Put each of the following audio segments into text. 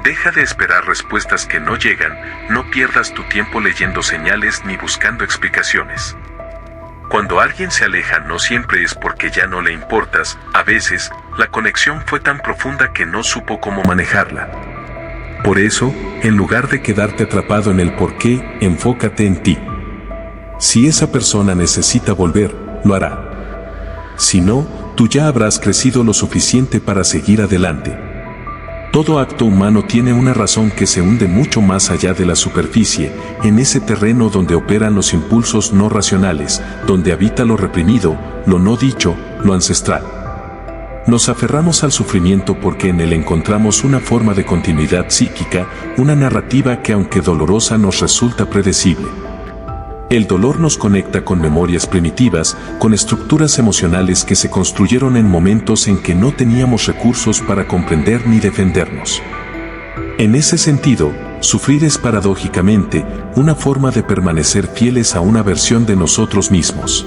Deja de esperar respuestas que no llegan, no pierdas tu tiempo leyendo señales ni buscando explicaciones. Cuando alguien se aleja no siempre es porque ya no le importas, a veces, la conexión fue tan profunda que no supo cómo manejarla. Por eso, en lugar de quedarte atrapado en el por qué, enfócate en ti. Si esa persona necesita volver, lo hará. Si no, tú ya habrás crecido lo suficiente para seguir adelante. Todo acto humano tiene una razón que se hunde mucho más allá de la superficie, en ese terreno donde operan los impulsos no racionales, donde habita lo reprimido, lo no dicho, lo ancestral. Nos aferramos al sufrimiento porque en él encontramos una forma de continuidad psíquica, una narrativa que aunque dolorosa nos resulta predecible. El dolor nos conecta con memorias primitivas, con estructuras emocionales que se construyeron en momentos en que no teníamos recursos para comprender ni defendernos. En ese sentido, sufrir es paradójicamente una forma de permanecer fieles a una versión de nosotros mismos.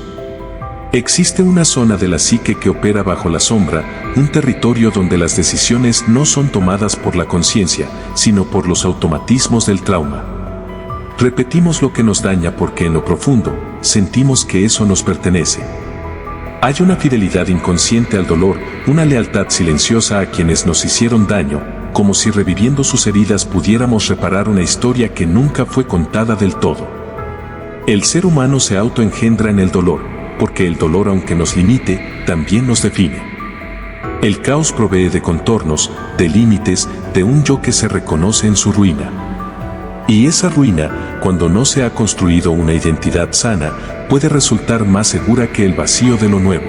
Existe una zona de la psique que opera bajo la sombra, un territorio donde las decisiones no son tomadas por la conciencia, sino por los automatismos del trauma. Repetimos lo que nos daña porque en lo profundo, sentimos que eso nos pertenece. Hay una fidelidad inconsciente al dolor, una lealtad silenciosa a quienes nos hicieron daño, como si reviviendo sus heridas pudiéramos reparar una historia que nunca fue contada del todo. El ser humano se autoengendra en el dolor, porque el dolor, aunque nos limite, también nos define. El caos provee de contornos, de límites, de un yo que se reconoce en su ruina. Y esa ruina, cuando no se ha construido una identidad sana, puede resultar más segura que el vacío de lo nuevo.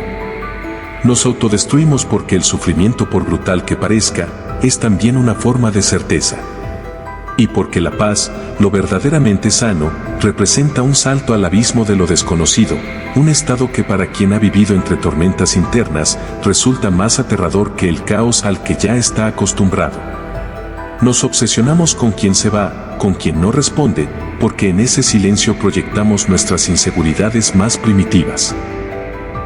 Nos autodestruimos porque el sufrimiento, por brutal que parezca, es también una forma de certeza. Y porque la paz, lo verdaderamente sano, representa un salto al abismo de lo desconocido, un estado que para quien ha vivido entre tormentas internas, resulta más aterrador que el caos al que ya está acostumbrado. Nos obsesionamos con quien se va, con quien no responde, porque en ese silencio proyectamos nuestras inseguridades más primitivas.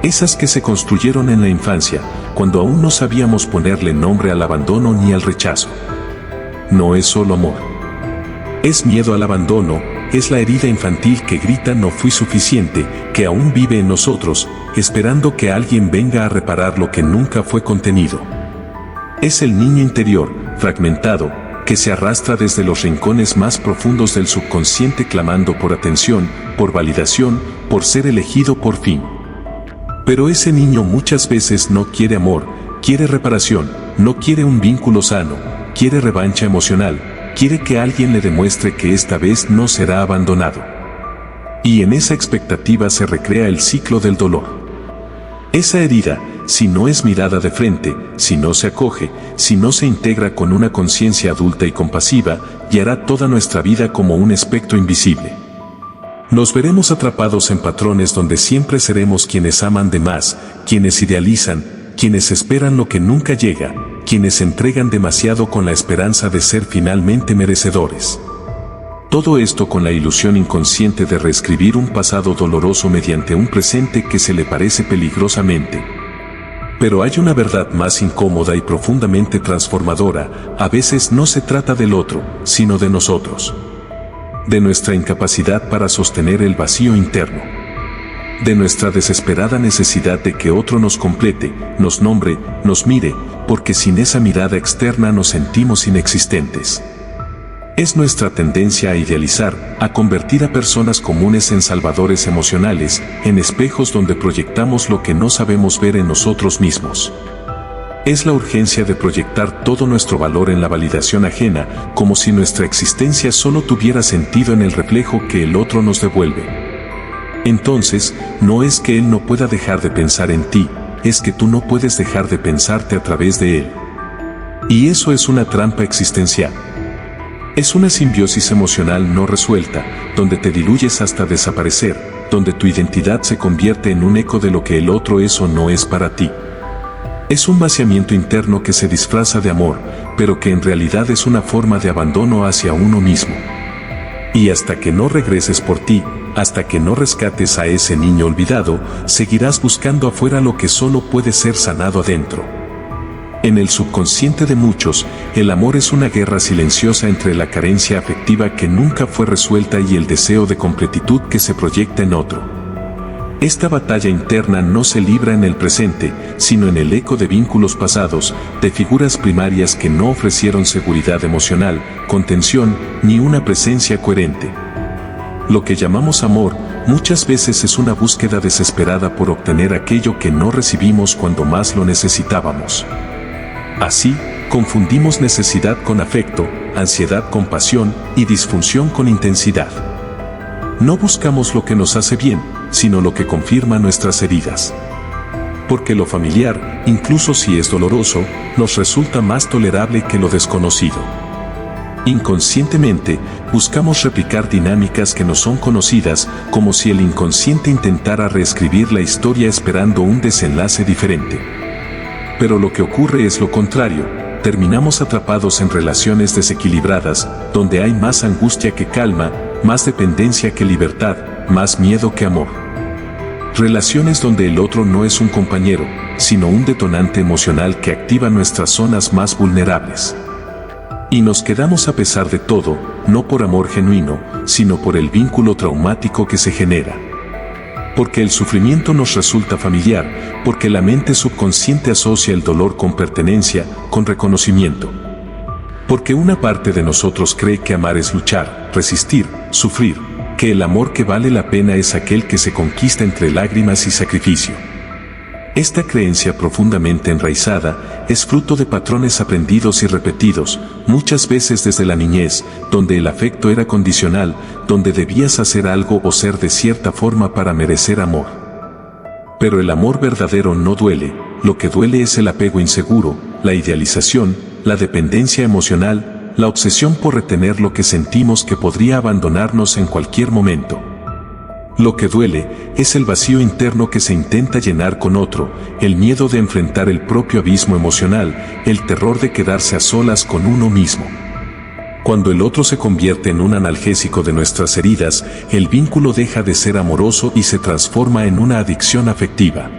Esas que se construyeron en la infancia, cuando aún no sabíamos ponerle nombre al abandono ni al rechazo. No es solo amor. Es miedo al abandono, es la herida infantil que grita no fui suficiente, que aún vive en nosotros, esperando que alguien venga a reparar lo que nunca fue contenido. Es el niño interior, fragmentado, que se arrastra desde los rincones más profundos del subconsciente clamando por atención, por validación, por ser elegido por fin. Pero ese niño muchas veces no quiere amor, quiere reparación, no quiere un vínculo sano, quiere revancha emocional, quiere que alguien le demuestre que esta vez no será abandonado. Y en esa expectativa se recrea el ciclo del dolor. Esa herida, si no es mirada de frente, si no se acoge, si no se integra con una conciencia adulta y compasiva, guiará toda nuestra vida como un espectro invisible. Nos veremos atrapados en patrones donde siempre seremos quienes aman de más, quienes idealizan, quienes esperan lo que nunca llega, quienes entregan demasiado con la esperanza de ser finalmente merecedores. Todo esto con la ilusión inconsciente de reescribir un pasado doloroso mediante un presente que se le parece peligrosamente. Pero hay una verdad más incómoda y profundamente transformadora, a veces no se trata del otro, sino de nosotros. De nuestra incapacidad para sostener el vacío interno. De nuestra desesperada necesidad de que otro nos complete, nos nombre, nos mire, porque sin esa mirada externa nos sentimos inexistentes. Es nuestra tendencia a idealizar, a convertir a personas comunes en salvadores emocionales, en espejos donde proyectamos lo que no sabemos ver en nosotros mismos. Es la urgencia de proyectar todo nuestro valor en la validación ajena, como si nuestra existencia solo tuviera sentido en el reflejo que el otro nos devuelve. Entonces, no es que él no pueda dejar de pensar en ti, es que tú no puedes dejar de pensarte a través de él. Y eso es una trampa existencial. Es una simbiosis emocional no resuelta, donde te diluyes hasta desaparecer, donde tu identidad se convierte en un eco de lo que el otro es o no es para ti. Es un vaciamiento interno que se disfraza de amor, pero que en realidad es una forma de abandono hacia uno mismo. Y hasta que no regreses por ti, hasta que no rescates a ese niño olvidado, seguirás buscando afuera lo que solo puede ser sanado adentro. En el subconsciente de muchos, el amor es una guerra silenciosa entre la carencia afectiva que nunca fue resuelta y el deseo de completitud que se proyecta en otro. Esta batalla interna no se libra en el presente, sino en el eco de vínculos pasados, de figuras primarias que no ofrecieron seguridad emocional, contención, ni una presencia coherente. Lo que llamamos amor, muchas veces es una búsqueda desesperada por obtener aquello que no recibimos cuando más lo necesitábamos. Así, confundimos necesidad con afecto, ansiedad con pasión y disfunción con intensidad. No buscamos lo que nos hace bien, sino lo que confirma nuestras heridas. Porque lo familiar, incluso si es doloroso, nos resulta más tolerable que lo desconocido. Inconscientemente, buscamos replicar dinámicas que nos son conocidas, como si el inconsciente intentara reescribir la historia esperando un desenlace diferente. Pero lo que ocurre es lo contrario, terminamos atrapados en relaciones desequilibradas, donde hay más angustia que calma, más dependencia que libertad, más miedo que amor. Relaciones donde el otro no es un compañero, sino un detonante emocional que activa nuestras zonas más vulnerables. Y nos quedamos a pesar de todo, no por amor genuino, sino por el vínculo traumático que se genera. Porque el sufrimiento nos resulta familiar, porque la mente subconsciente asocia el dolor con pertenencia, con reconocimiento. Porque una parte de nosotros cree que amar es luchar, resistir, sufrir, que el amor que vale la pena es aquel que se conquista entre lágrimas y sacrificio. Esta creencia profundamente enraizada es fruto de patrones aprendidos y repetidos, muchas veces desde la niñez, donde el afecto era condicional, donde debías hacer algo o ser de cierta forma para merecer amor. Pero el amor verdadero no duele, lo que duele es el apego inseguro, la idealización, la dependencia emocional, la obsesión por retener lo que sentimos que podría abandonarnos en cualquier momento. Lo que duele es el vacío interno que se intenta llenar con otro, el miedo de enfrentar el propio abismo emocional, el terror de quedarse a solas con uno mismo. Cuando el otro se convierte en un analgésico de nuestras heridas, el vínculo deja de ser amoroso y se transforma en una adicción afectiva.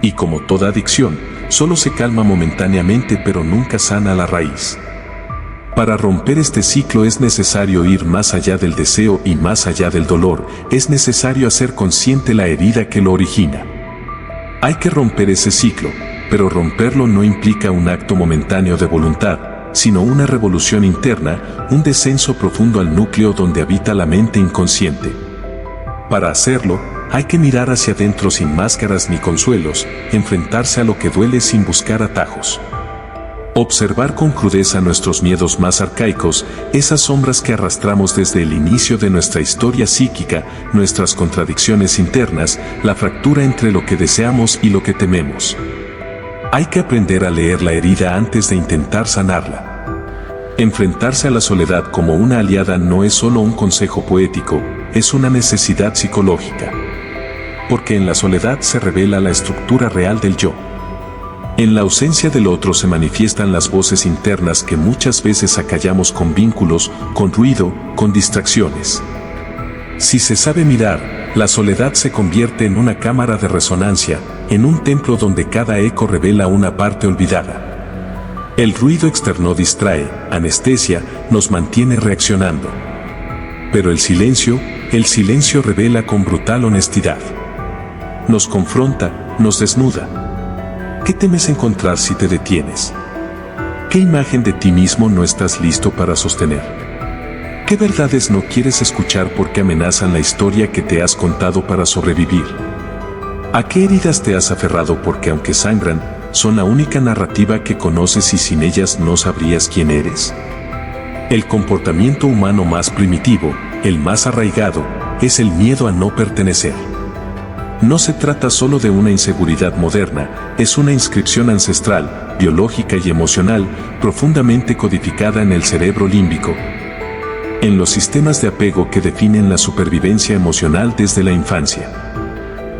Y como toda adicción, solo se calma momentáneamente pero nunca sana la raíz. Para romper este ciclo es necesario ir más allá del deseo y más allá del dolor, es necesario hacer consciente la herida que lo origina. Hay que romper ese ciclo, pero romperlo no implica un acto momentáneo de voluntad, sino una revolución interna, un descenso profundo al núcleo donde habita la mente inconsciente. Para hacerlo, hay que mirar hacia adentro sin máscaras ni consuelos, enfrentarse a lo que duele sin buscar atajos. Observar con crudeza nuestros miedos más arcaicos, esas sombras que arrastramos desde el inicio de nuestra historia psíquica, nuestras contradicciones internas, la fractura entre lo que deseamos y lo que tememos. Hay que aprender a leer la herida antes de intentar sanarla. Enfrentarse a la soledad como una aliada no es solo un consejo poético, es una necesidad psicológica. Porque en la soledad se revela la estructura real del yo. En la ausencia del otro se manifiestan las voces internas que muchas veces acallamos con vínculos, con ruido, con distracciones. Si se sabe mirar, la soledad se convierte en una cámara de resonancia, en un templo donde cada eco revela una parte olvidada. El ruido externo distrae, anestesia, nos mantiene reaccionando. Pero el silencio revela con brutal honestidad. Nos confronta, nos desnuda. ¿Qué temes encontrar si te detienes? ¿Qué imagen de ti mismo no estás listo para sostener? ¿Qué verdades no quieres escuchar porque amenazan la historia que te has contado para sobrevivir? ¿A qué heridas te has aferrado porque aunque sangran, son la única narrativa que conoces y sin ellas no sabrías quién eres? El comportamiento humano más primitivo, el más arraigado, es el miedo a no pertenecer. No se trata solo de una inseguridad moderna, es una inscripción ancestral, biológica y emocional, profundamente codificada en el cerebro límbico, en los sistemas de apego que definen la supervivencia emocional desde la infancia.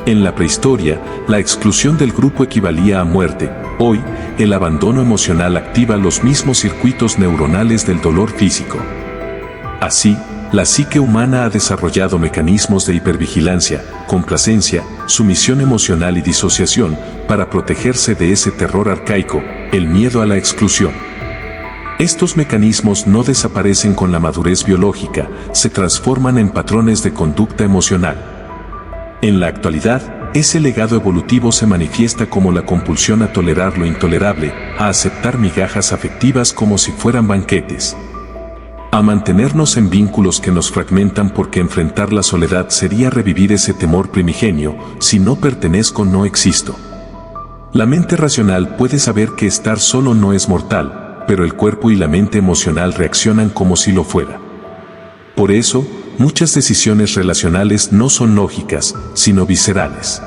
En la prehistoria, la exclusión del grupo equivalía a muerte. Hoy, el abandono emocional activa los mismos circuitos neuronales del dolor físico. Así, la psique humana ha desarrollado mecanismos de hipervigilancia, complacencia, sumisión emocional y disociación para protegerse de ese terror arcaico, el miedo a la exclusión. Estos mecanismos no desaparecen con la madurez biológica, se transforman en patrones de conducta emocional. En la actualidad, ese legado evolutivo se manifiesta como la compulsión a tolerar lo intolerable, a aceptar migajas afectivas como si fueran banquetes, a mantenernos en vínculos que nos fragmentan porque enfrentar la soledad sería revivir ese temor primigenio, si no pertenezco no existo. La mente racional puede saber que estar solo no es mortal, pero el cuerpo y la mente emocional reaccionan como si lo fuera. Por eso, muchas decisiones relacionales no son lógicas, sino viscerales.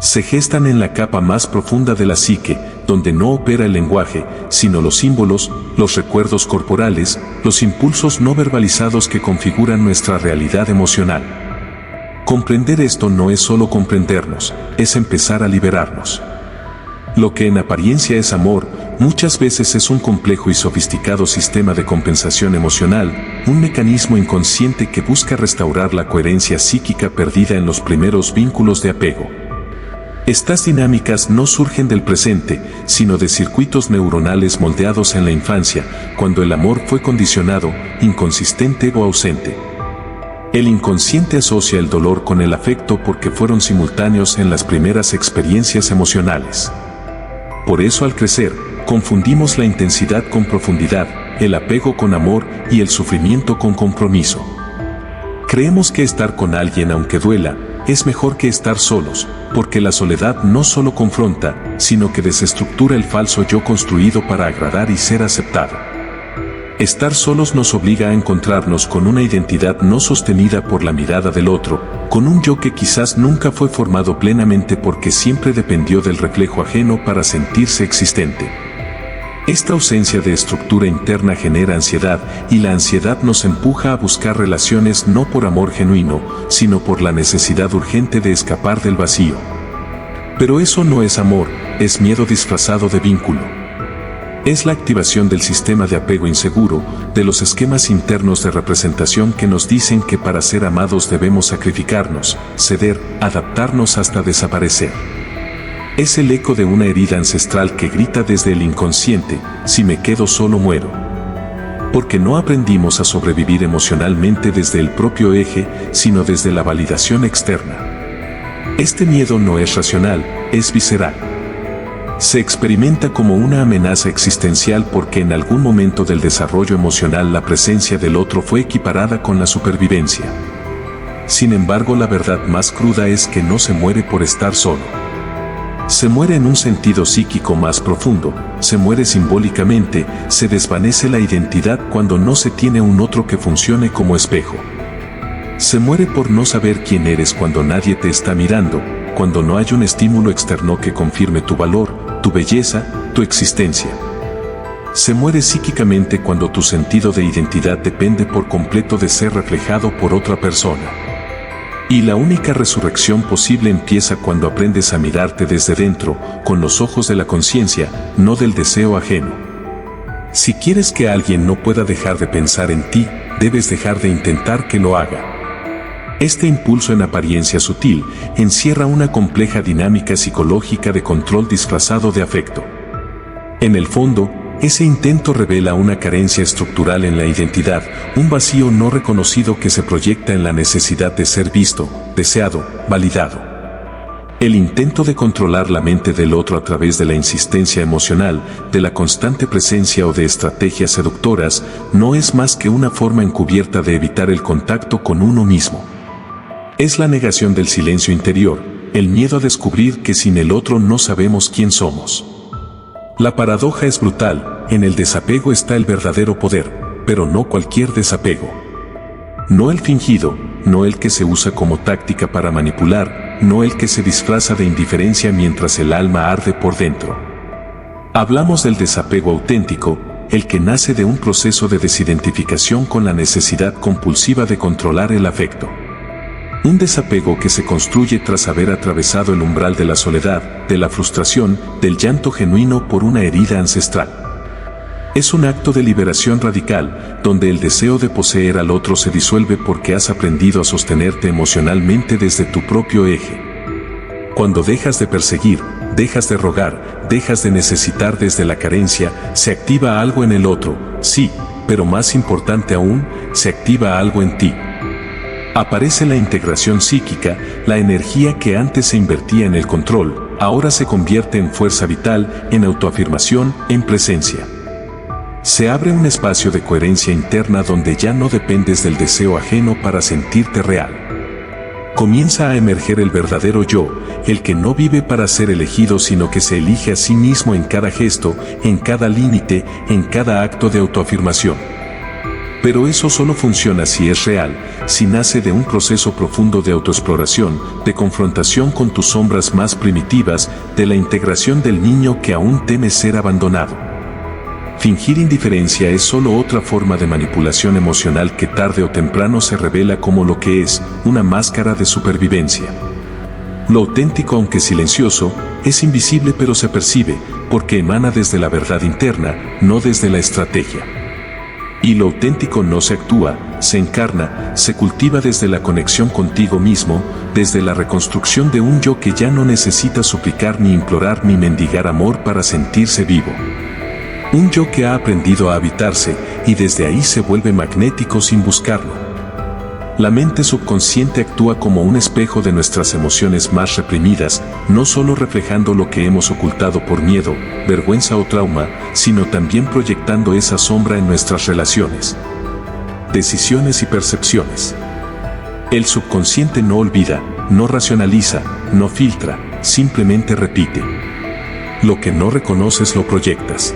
Se gestan en la capa más profunda de la psique, donde no opera el lenguaje, sino los símbolos, los recuerdos corporales, los impulsos no verbalizados que configuran nuestra realidad emocional. Comprender esto no es solo comprendernos, es empezar a liberarnos. Lo que en apariencia es amor, muchas veces es un complejo y sofisticado sistema de compensación emocional, un mecanismo inconsciente que busca restaurar la coherencia psíquica perdida en los primeros vínculos de apego. Estas dinámicas no surgen del presente, sino de circuitos neuronales moldeados en la infancia, cuando el amor fue condicionado, inconsistente o ausente. El inconsciente asocia el dolor con el afecto porque fueron simultáneos en las primeras experiencias emocionales. Por eso al crecer, confundimos la intensidad con profundidad, el apego con amor y el sufrimiento con compromiso. Creemos que estar con alguien aunque duela, es mejor que estar solos, porque la soledad no solo confronta, sino que desestructura el falso yo construido para agradar y ser aceptado. Estar solos nos obliga a encontrarnos con una identidad no sostenida por la mirada del otro, con un yo que quizás nunca fue formado plenamente porque siempre dependió del reflejo ajeno para sentirse existente. Esta ausencia de estructura interna genera ansiedad y la ansiedad nos empuja a buscar relaciones no por amor genuino, sino por la necesidad urgente de escapar del vacío. Pero eso no es amor, es miedo disfrazado de vínculo. Es la activación del sistema de apego inseguro, de los esquemas internos de representación que nos dicen que para ser amados debemos sacrificarnos, ceder, adaptarnos hasta desaparecer. Es el eco de una herida ancestral que grita desde el inconsciente, si me quedo solo muero. Porque no aprendimos a sobrevivir emocionalmente desde el propio eje, sino desde la validación externa. Este miedo no es racional, es visceral. Se experimenta como una amenaza existencial porque en algún momento del desarrollo emocional la presencia del otro fue equiparada con la supervivencia. Sin embargo, la verdad más cruda es que no se muere por estar solo. Se muere en un sentido psíquico más profundo, se muere simbólicamente, se desvanece la identidad cuando no se tiene un otro que funcione como espejo. Se muere por no saber quién eres cuando nadie te está mirando, cuando no hay un estímulo externo que confirme tu valor, tu belleza, tu existencia. Se muere psíquicamente cuando tu sentido de identidad depende por completo de ser reflejado por otra persona. Y la única resurrección posible empieza cuando aprendes a mirarte desde dentro, con los ojos de la conciencia, no del deseo ajeno. Si quieres que alguien no pueda dejar de pensar en ti, debes dejar de intentar que lo haga. Este impulso en apariencia sutil encierra una compleja dinámica psicológica de control disfrazado de afecto. En el fondo, ese intento revela una carencia estructural en la identidad, un vacío no reconocido que se proyecta en la necesidad de ser visto, deseado, validado. El intento de controlar la mente del otro a través de la insistencia emocional, de la constante presencia o de estrategias seductoras, no es más que una forma encubierta de evitar el contacto con uno mismo. Es la negación del silencio interior, el miedo a descubrir que sin el otro no sabemos quién somos. La paradoja es brutal, en el desapego está el verdadero poder, pero no cualquier desapego. No el fingido, no el que se usa como táctica para manipular, no el que se disfraza de indiferencia mientras el alma arde por dentro. Hablamos del desapego auténtico, el que nace de un proceso de desidentificación con la necesidad compulsiva de controlar el afecto. Un desapego que se construye tras haber atravesado el umbral de la soledad, de la frustración, del llanto genuino por una herida ancestral. Es un acto de liberación radical, donde el deseo de poseer al otro se disuelve porque has aprendido a sostenerte emocionalmente desde tu propio eje. Cuando dejas de perseguir, dejas de rogar, dejas de necesitar desde la carencia, se activa algo en el otro, sí, pero más importante aún, se activa algo en ti. Aparece la integración psíquica, la energía que antes se invertía en el control, ahora se convierte en fuerza vital, en autoafirmación, en presencia. Se abre un espacio de coherencia interna donde ya no dependes del deseo ajeno para sentirte real. Comienza a emerger el verdadero yo, el que no vive para ser elegido sino que se elige a sí mismo en cada gesto, en cada límite, en cada acto de autoafirmación. Pero eso solo funciona si es real, si nace de un proceso profundo de autoexploración, de confrontación con tus sombras más primitivas, de la integración del niño que aún teme ser abandonado. Fingir indiferencia es solo otra forma de manipulación emocional que tarde o temprano se revela como lo que es, una máscara de supervivencia. Lo auténtico, aunque silencioso, es invisible pero se percibe, porque emana desde la verdad interna, no desde la estrategia. Y lo auténtico no se actúa, se encarna, se cultiva desde la conexión contigo mismo, desde la reconstrucción de un yo que ya no necesita suplicar ni implorar ni mendigar amor para sentirse vivo. Un yo que ha aprendido a habitarse y desde ahí se vuelve magnético sin buscarlo. La mente subconsciente actúa como un espejo de nuestras emociones más reprimidas, no solo reflejando lo que hemos ocultado por miedo, vergüenza o trauma, sino también proyectando esa sombra en nuestras relaciones, decisiones y percepciones. El subconsciente no olvida, no racionaliza, no filtra, simplemente repite. Lo que no reconoces lo proyectas.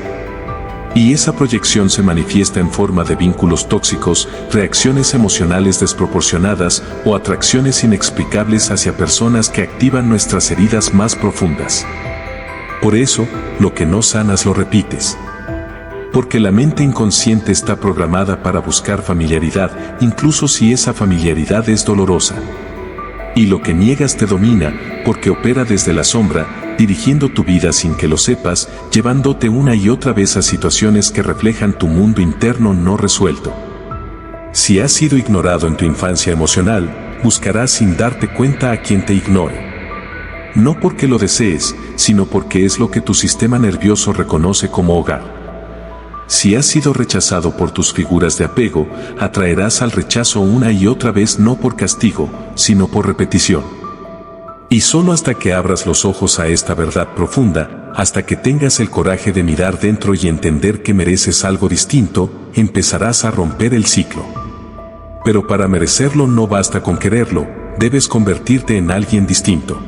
Y esa proyección se manifiesta en forma de vínculos tóxicos, reacciones emocionales desproporcionadas o atracciones inexplicables hacia personas que activan nuestras heridas más profundas. Por eso, lo que no sanas lo repites. Porque la mente inconsciente está programada para buscar familiaridad, incluso si esa familiaridad es dolorosa. Y lo que niegas te domina, porque opera desde la sombra, dirigiendo tu vida sin que lo sepas, llevándote una y otra vez a situaciones que reflejan tu mundo interno no resuelto. Si has sido ignorado en tu infancia emocional, buscarás sin darte cuenta a quien te ignore. No porque lo desees, sino porque es lo que tu sistema nervioso reconoce como hogar. Si has sido rechazado por tus figuras de apego, atraerás al rechazo una y otra vez no por castigo, sino por repetición. Y solo hasta que abras los ojos a esta verdad profunda, hasta que tengas el coraje de mirar dentro y entender que mereces algo distinto, empezarás a romper el ciclo. Pero para merecerlo no basta con quererlo, debes convertirte en alguien distinto.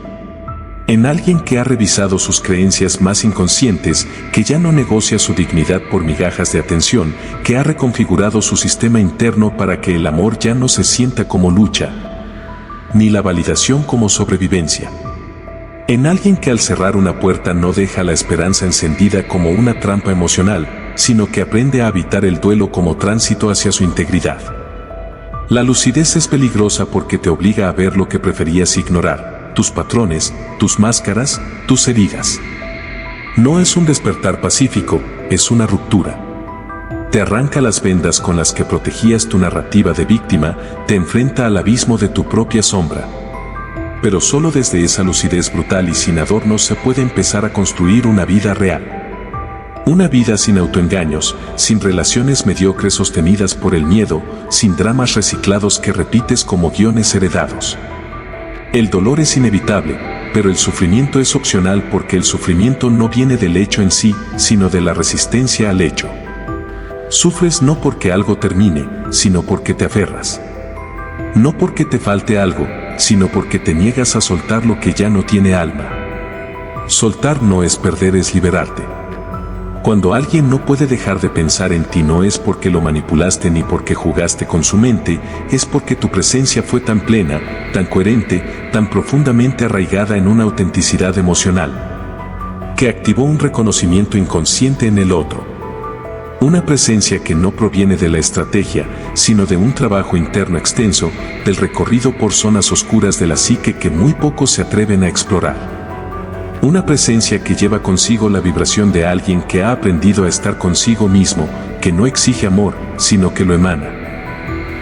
En alguien que ha revisado sus creencias más inconscientes, que ya no negocia su dignidad por migajas de atención, que ha reconfigurado su sistema interno para que el amor ya no se sienta como lucha, ni la validación como sobrevivencia. En alguien que al cerrar una puerta no deja la esperanza encendida como una trampa emocional, sino que aprende a habitar el duelo como tránsito hacia su integridad. La lucidez es peligrosa porque te obliga a ver lo que preferías ignorar, tus patrones, tus máscaras, tus heridas. No es un despertar pacífico, es una ruptura. Te arranca las vendas con las que protegías tu narrativa de víctima, te enfrenta al abismo de tu propia sombra. Pero solo desde esa lucidez brutal y sin adornos se puede empezar a construir una vida real. Una vida sin autoengaños, sin relaciones mediocres sostenidas por el miedo, sin dramas reciclados que repites como guiones heredados. El dolor es inevitable, pero el sufrimiento es opcional porque el sufrimiento no viene del hecho en sí, sino de la resistencia al hecho. Sufres no porque algo termine, sino porque te aferras. No porque te falte algo, sino porque te niegas a soltar lo que ya no tiene alma. Soltar no es perder, es liberarte. Cuando alguien no puede dejar de pensar en ti no es porque lo manipulaste ni porque jugaste con su mente, es porque tu presencia fue tan plena, tan coherente, tan profundamente arraigada en una autenticidad emocional, que activó un reconocimiento inconsciente en el otro. Una presencia que no proviene de la estrategia, sino de un trabajo interno extenso, del recorrido por zonas oscuras de la psique que muy pocos se atreven a explorar. Una presencia que lleva consigo la vibración de alguien que ha aprendido a estar consigo mismo, que no exige amor, sino que lo emana.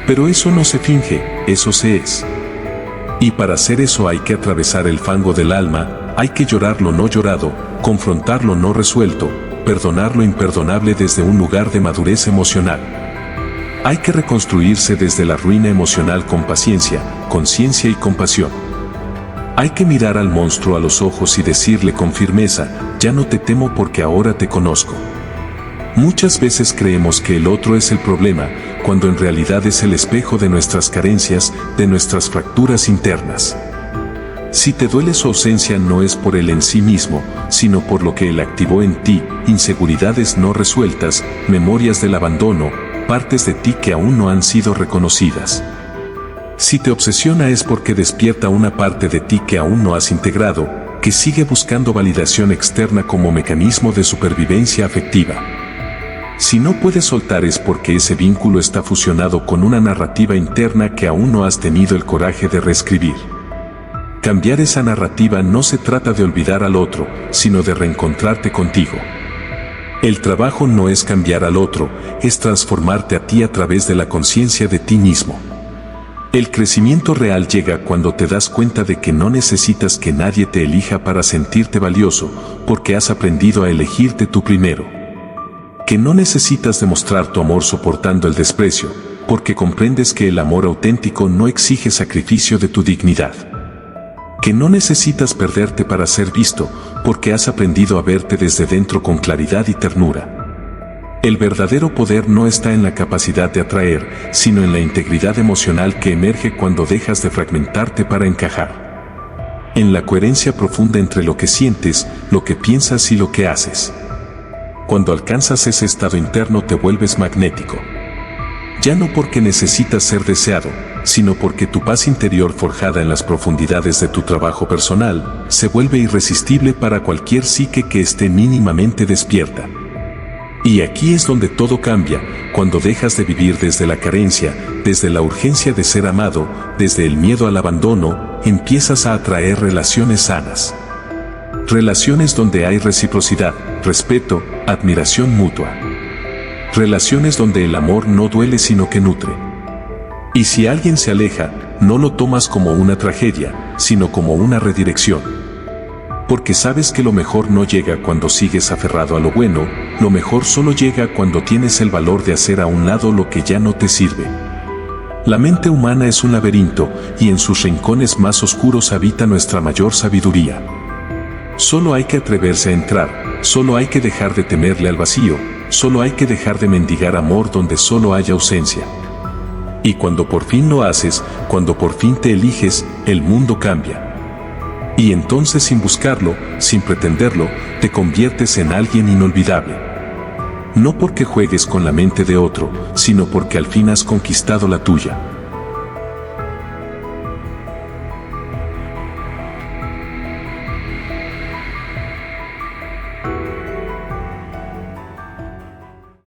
Pero eso no se finge, eso se es. Y para hacer eso hay que atravesar el fango del alma, hay que llorar lo no llorado, confrontar lo no resuelto, perdonar lo imperdonable desde un lugar de madurez emocional. Hay que reconstruirse desde la ruina emocional con paciencia, conciencia y compasión. Hay que mirar al monstruo a los ojos y decirle con firmeza, ya no te temo porque ahora te conozco. Muchas veces creemos que el otro es el problema, cuando en realidad es el espejo de nuestras carencias, de nuestras fracturas internas. Si te duele su ausencia no es por él en sí mismo, sino por lo que él activó en ti, inseguridades no resueltas, memorias del abandono, partes de ti que aún no han sido reconocidas. Si te obsesiona es porque despierta una parte de ti que aún no has integrado, que sigue buscando validación externa como mecanismo de supervivencia afectiva. Si no puedes soltar es porque ese vínculo está fusionado con una narrativa interna que aún no has tenido el coraje de reescribir. Cambiar esa narrativa no se trata de olvidar al otro, sino de reencontrarte contigo. El trabajo no es cambiar al otro, es transformarte a ti a través de la conciencia de ti mismo. El crecimiento real llega cuando te das cuenta de que no necesitas que nadie te elija para sentirte valioso, porque has aprendido a elegirte tú primero. Que no necesitas demostrar tu amor soportando el desprecio, porque comprendes que el amor auténtico no exige sacrificio de tu dignidad. Que no necesitas perderte para ser visto, porque has aprendido a verte desde dentro con claridad y ternura. El verdadero poder no está en la capacidad de atraer, sino en la integridad emocional que emerge cuando dejas de fragmentarte para encajar. En la coherencia profunda entre lo que sientes, lo que piensas y lo que haces. Cuando alcanzas ese estado interno te vuelves magnético. Ya no porque necesitas ser deseado, sino porque tu paz interior forjada en las profundidades de tu trabajo personal, se vuelve irresistible para cualquier psique que esté mínimamente despierta. Y aquí es donde todo cambia, cuando dejas de vivir desde la carencia, desde la urgencia de ser amado, desde el miedo al abandono, empiezas a atraer relaciones sanas. Relaciones donde hay reciprocidad, respeto, admiración mutua. Relaciones donde el amor no duele sino que nutre. Y si alguien se aleja, no lo tomas como una tragedia, sino como una redirección. Porque sabes que lo mejor no llega cuando sigues aferrado a lo bueno, lo mejor solo llega cuando tienes el valor de hacer a un lado lo que ya no te sirve. La mente humana es un laberinto, y en sus rincones más oscuros habita nuestra mayor sabiduría. Solo hay que atreverse a entrar, solo hay que dejar de temerle al vacío, solo hay que dejar de mendigar amor donde solo haya ausencia. Y cuando por fin lo haces, cuando por fin te eliges, el mundo cambia. Y entonces sin buscarlo, sin pretenderlo, te conviertes en alguien inolvidable. No porque juegues con la mente de otro, sino porque al fin has conquistado la tuya.